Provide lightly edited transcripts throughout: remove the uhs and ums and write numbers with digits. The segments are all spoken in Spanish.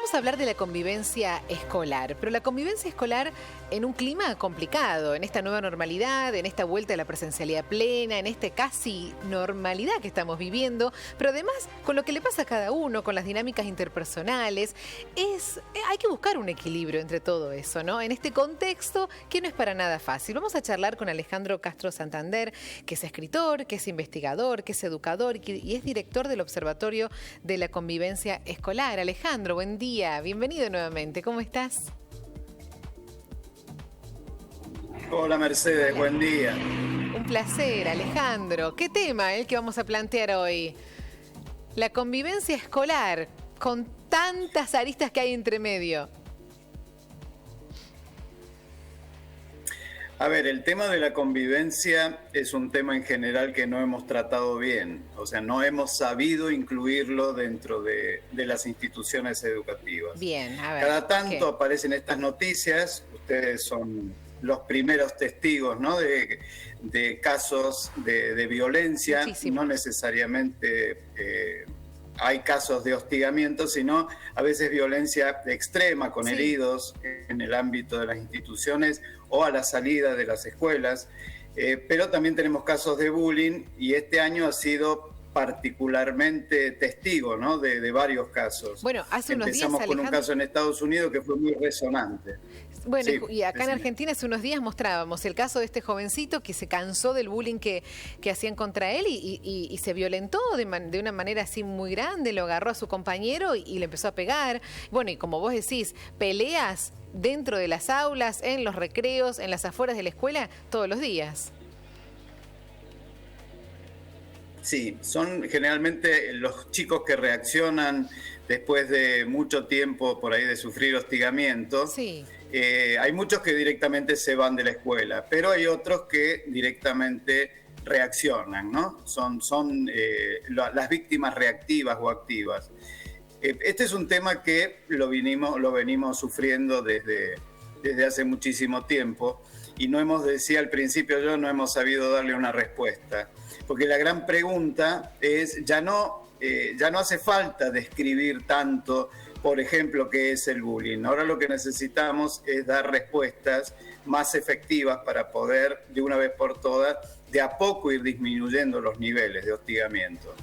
vamos a hablar de la convivencia escolar, pero la convivencia escolar en un clima complicado, en esta nueva normalidad, en esta vuelta a la presencialidad plena, en esta casi normalidad que estamos viviendo, pero además con lo que le pasa a cada uno, con las dinámicas interpersonales, hay que buscar un equilibrio entre todo eso, ¿no? En este contexto que no es para nada fácil. Vamos a charlar con Alejandro Castro Santander, que es escritor, que es investigador, que es educador y es director del Observatorio de la Convivencia Escolar. Alejandro, buen día, bienvenido nuevamente, ¿cómo estás? Hola Mercedes, Hola. buen día. Un placer, Alejandro. ¿Qué tema el que vamos a plantear hoy? La convivencia escolar, con tantas aristas que hay entre medio. A ver, el tema de la convivencia es un tema en general que no hemos tratado bien, o sea, no hemos sabido incluirlo dentro de las instituciones educativas. Bien, a ver. Cada tanto aparecen estas noticias, ustedes son los primeros testigos, ¿no? de casos de violencia. Muchísimo. No necesariamente hay casos de hostigamiento, sino a veces violencia extrema con heridos en el ámbito de las instituciones o a la salida de las escuelas, pero también tenemos casos de bullying y este año ha sido particularmente testigo, ¿no? de varios casos. Bueno, hace unos días, Empezamos con un Alejandro, caso en Estados Unidos que fue muy resonante. bueno, Sí, y acá en decime. Argentina hace unos días mostrábamos el caso de este jovencito que se cansó del bullying que hacían contra él y se violentó de una manera así muy grande, lo agarró a su compañero y le empezó a pegar. Bueno, y como vos decís, peleas dentro de las aulas, en los recreos, en las afueras de la escuela, todos los días. Sí, son generalmente los chicos que reaccionan después de mucho tiempo por ahí de sufrir hostigamiento. Sí. Hay muchos que directamente se van de la escuela, pero hay otros que directamente reaccionan, ¿no? Son las víctimas reactivas o activas. Este es un tema que lo venimos sufriendo desde hace muchísimo tiempo y no hemos, decía al principio yo, no hemos sabido darle una respuesta. Porque la gran pregunta es, ya no hace falta describir tanto, por ejemplo, qué es el bullying. Ahora lo que necesitamos es dar respuestas más efectivas para poder, de una vez por todas, de a poco ir disminuyendo los niveles de hostigamiento.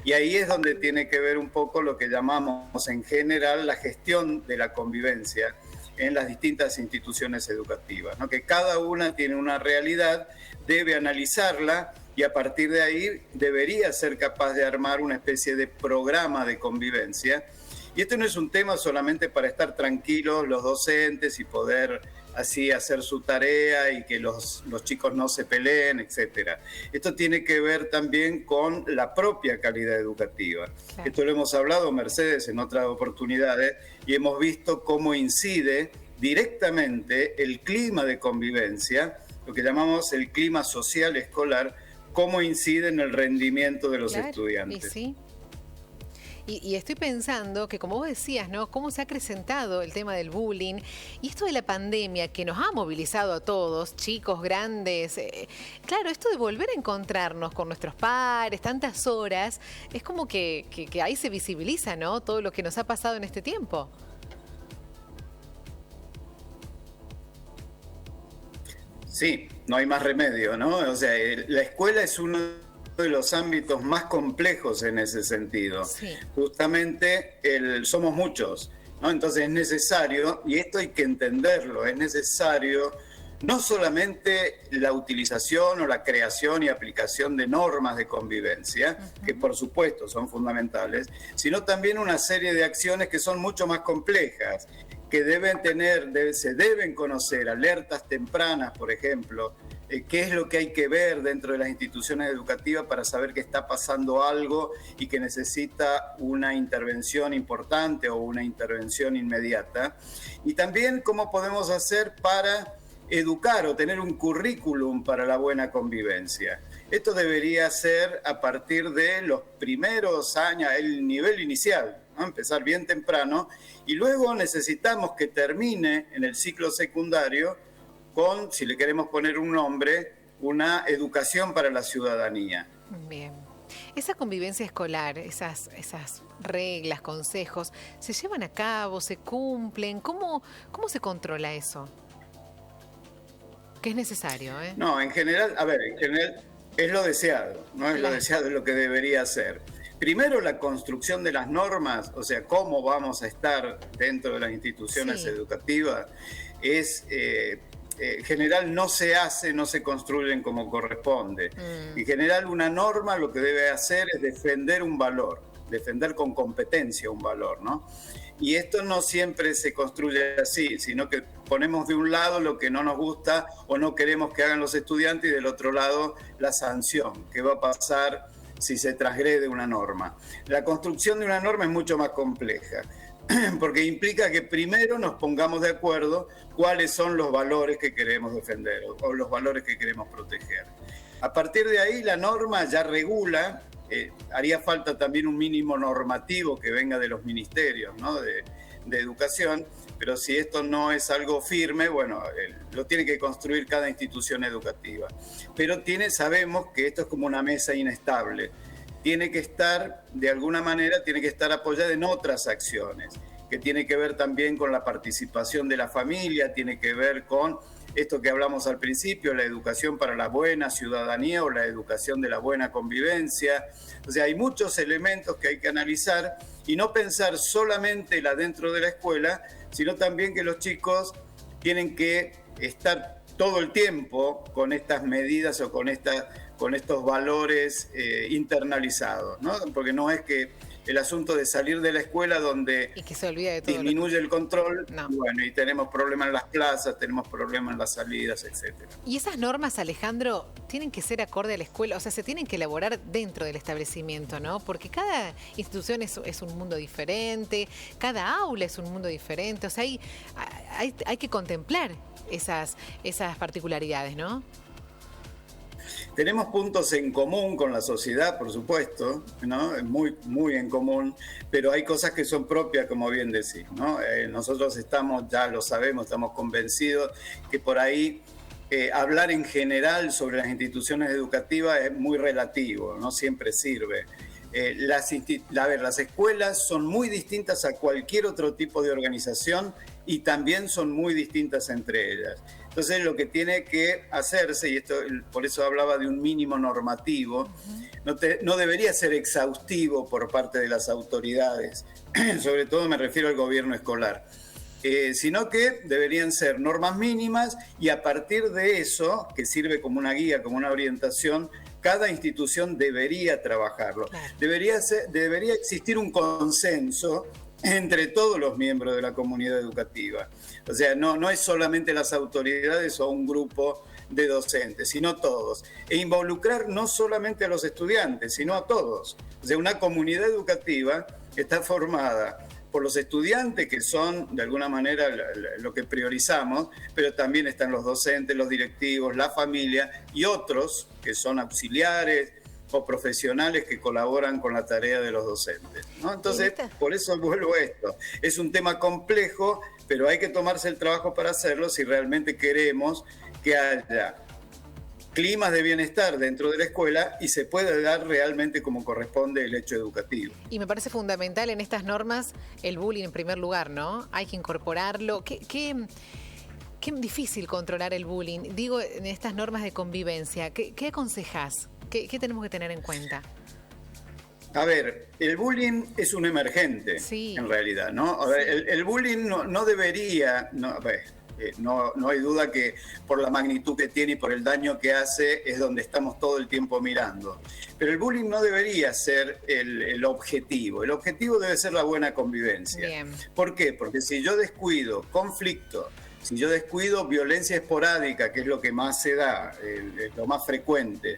Y ahí es donde tiene que ver un poco lo que llamamos en general la gestión de la convivencia en las distintas instituciones educativas, ¿no? Que cada una tiene una realidad, debe analizarla y a partir de ahí debería ser capaz de armar una especie de programa de convivencia. Y esto no es un tema solamente para estar tranquilos los docentes y poder así hacer su tarea y que los chicos no se peleen, etc. Esto tiene que ver también con la propia calidad educativa. Claro. Esto lo hemos hablado, Mercedes, en otras oportunidades y hemos visto cómo incide directamente el clima de convivencia, lo que llamamos el clima social escolar, cómo incide en el rendimiento de los estudiantes. Y sí. Y estoy pensando que, como vos decías, ¿no? Cómo se ha acrecentado el tema del bullying y esto de la pandemia que nos ha movilizado a todos, chicos, grandes. Claro, esto de volver a encontrarnos con nuestros pares, tantas horas, es como que ahí se visibiliza, ¿no? Todo lo que nos ha pasado en este tiempo. Sí, no hay más remedio, ¿no? O sea, la escuela es uno de los ámbitos más complejos en ese sentido. Sí. Justamente somos muchos, ¿no? Entonces es necesario, y esto hay que entenderlo, es necesario no solamente la utilización o la creación y aplicación de normas de convivencia, que por supuesto son fundamentales, sino también una serie de acciones que son mucho más complejas, que se deben conocer alertas tempranas, por ejemplo, qué es lo que hay que ver dentro de las instituciones educativas para saber que está pasando algo y que necesita una intervención importante o una intervención inmediata. Y también cómo podemos hacer para educar o tener un currículum para la buena convivencia. Esto debería ser a partir de los primeros años, el nivel inicial, ¿no? Empezar bien temprano y luego necesitamos que termine en el ciclo secundario con, si le queremos poner un nombre, una educación para la ciudadanía. Bien. Esa convivencia escolar, esas reglas, consejos, ¿se llevan a cabo, se cumplen? ¿Cómo se controla eso? Que es necesario, ¿eh? No, en general, en general es lo deseado, no es lo deseado, es lo que debería ser. Primero, la construcción de las normas, o sea, cómo vamos a estar dentro de las instituciones educativas, es en general no se hace, no se construyen como corresponde. En general, una norma lo que debe hacer es defender un valor, defender con competencia un valor, ¿no? Y esto no siempre se construye así, sino que ponemos de un lado lo que no nos gusta o no queremos que hagan los estudiantes y del otro lado la sanción, que va a pasar si se transgrede una norma. La construcción de una norma es mucho más compleja, porque implica que primero nos pongamos de acuerdo cuáles son los valores que queremos defender o los valores que queremos proteger. A partir de ahí la norma ya regula, haría falta también un mínimo normativo que venga de los ministerios, ¿no? de educación, pero si esto no es algo firme, bueno, lo tiene que construir cada institución educativa. Pero sabemos que esto es como una mesa inestable. Tiene que estar, de alguna manera, tiene que estar apoyada en otras acciones, que tiene que ver también con la participación de la familia, tiene que ver con esto que hablamos al principio, la educación para la buena ciudadanía o la educación de la buena convivencia. O sea, hay muchos elementos que hay que analizar y no pensar solamente dentro de la escuela, sino también que los chicos tienen que estar todo el tiempo con estas medidas o con estos valores internalizados, ¿no? Porque no es que el asunto de salir de la escuela donde y que se olvida de todo disminuye el control, no. Y tenemos problemas en las plazas, tenemos problemas en las salidas, etcétera. Y esas normas, Alejandro, tienen que ser acorde a la escuela, o sea, se tienen que elaborar dentro del establecimiento, ¿no? Porque cada institución es un mundo diferente, cada aula es un mundo diferente, o sea, hay que contemplar esas particularidades, ¿no? Tenemos puntos en común con la sociedad, por supuesto, ¿no? Muy, muy en común, pero hay cosas que son propias, como bien decís, ¿no? Nosotros ya lo sabemos, estamos convencidos que por ahí hablar en general sobre las instituciones educativas es muy relativo, no siempre sirve. Las escuelas son muy distintas a cualquier otro tipo de organización y también son muy distintas entre ellas. Entonces lo que tiene que hacerse, y esto por eso hablaba de un mínimo normativo, no debería ser exhaustivo por parte de las autoridades, sobre todo me refiero al gobierno escolar, sino que deberían ser normas mínimas y a partir de eso, que sirve como una guía, como una orientación, cada institución debería trabajarlo. Claro. Debería existir un consenso entre todos los miembros de la comunidad educativa. O sea, no es solamente las autoridades o un grupo de docentes, sino todos. E involucrar no solamente a los estudiantes, sino a todos. O sea, una comunidad educativa está formada por los estudiantes, que son de alguna manera lo que priorizamos, pero también están los docentes, los directivos, la familia y otros que son auxiliares o profesionales que colaboran con la tarea de los docentes, ¿no? Entonces, por eso vuelvo a esto. Es un tema complejo, pero hay que tomarse el trabajo para hacerlo si realmente queremos que haya climas de bienestar dentro de la escuela y se pueda dar realmente como corresponde el hecho educativo. Y me parece fundamental en estas normas el bullying en primer lugar, ¿no? Hay que incorporarlo. Qué difícil controlar el bullying. Digo, en estas normas de convivencia, ¿qué aconsejás? ¿Qué tenemos que tener en cuenta? A ver, el bullying es un emergente, en realidad, ¿no? A ver, el bullying no debería... No hay duda que por la magnitud que tiene y por el daño que hace es donde estamos todo el tiempo mirando. Pero el bullying no debería ser el objetivo. El objetivo debe ser la buena convivencia. Bien. ¿Por qué? Porque si yo descuido conflicto, si yo descuido violencia esporádica, que es lo que más se da, lo más frecuente,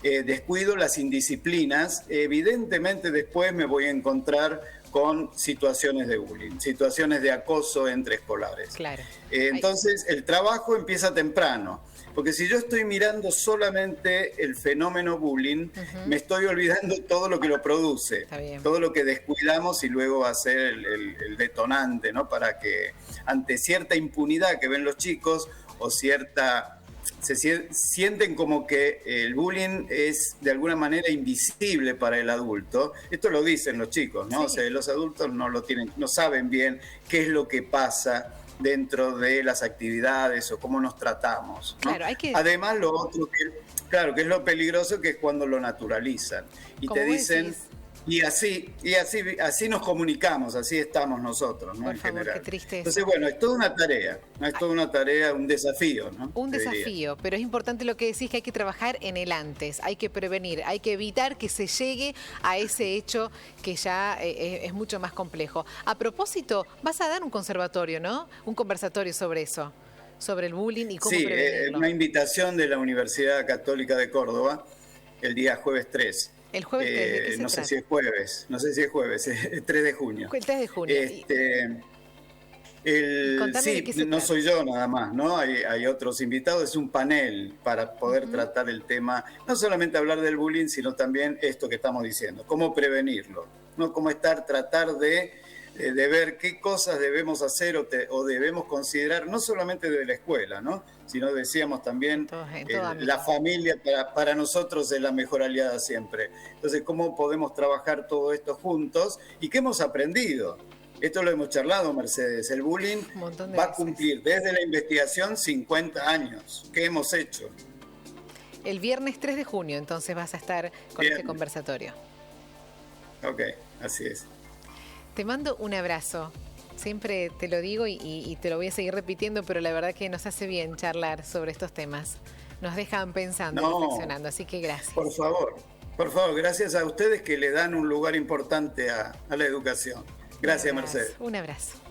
descuido las indisciplinas, evidentemente después me voy a encontrar con situaciones de bullying, situaciones de acoso entre escolares. Claro. Entonces, el trabajo empieza temprano, porque si yo estoy mirando solamente el fenómeno bullying, me estoy olvidando todo lo que lo produce, todo lo que descuidamos y luego va a ser el detonante, ¿no? Para que ante cierta impunidad que ven los chicos o cierta sienten como que el bullying es de alguna manera invisible para el adulto. Esto lo dicen los chicos, ¿no? Sí. O sea, los adultos no saben bien qué es lo que pasa dentro de las actividades o cómo nos tratamos, ¿no? Claro, además, lo otro que es lo peligroso, que es cuando lo naturalizan y te dicen... Decís? Y así nos comunicamos, así estamos nosotros, ¿no? Por favor, qué triste. Entonces, bueno, es toda una tarea, ¿no? Es toda una tarea, un desafío, ¿no? Un desafío, pero es importante lo que decís, que hay que trabajar en el antes, hay que prevenir, hay que evitar que se llegue a ese hecho que ya es mucho más complejo. A propósito, vas a dar un conversatorio, ¿no? Un conversatorio sobre eso, sobre el bullying y cómo prevenirlo. Sí, una invitación de la Universidad Católica de Córdoba el día jueves 3. El jueves 3, ¿de qué se trata? No sé si es jueves, es 3 de junio. El 3 de junio. Sí, no soy yo nada más, ¿no? Hay otros invitados, es un panel para poder tratar el tema, no solamente hablar del bullying, sino también esto que estamos diciendo, cómo prevenirlo, ¿no? Cómo tratar de ver qué cosas debemos hacer o debemos considerar, no solamente de la escuela, ¿no? Sino decíamos también, la familia para nosotros es la mejor aliada siempre. Entonces, ¿cómo podemos trabajar todo esto juntos? ¿Y qué hemos aprendido? Esto lo hemos charlado, Mercedes. El bullying va a cumplir desde la investigación 50 años. ¿Qué hemos hecho? El viernes 3 de junio, entonces vas a estar con este conversatorio. Ok, así es. Te mando un abrazo. Siempre te lo digo y te lo voy a seguir repitiendo, pero la verdad que nos hace bien charlar sobre estos temas. Nos dejan pensando, reflexionando, así que gracias. Por favor, gracias a ustedes que le dan un lugar importante a la educación. Gracias, Mercedes. Un abrazo.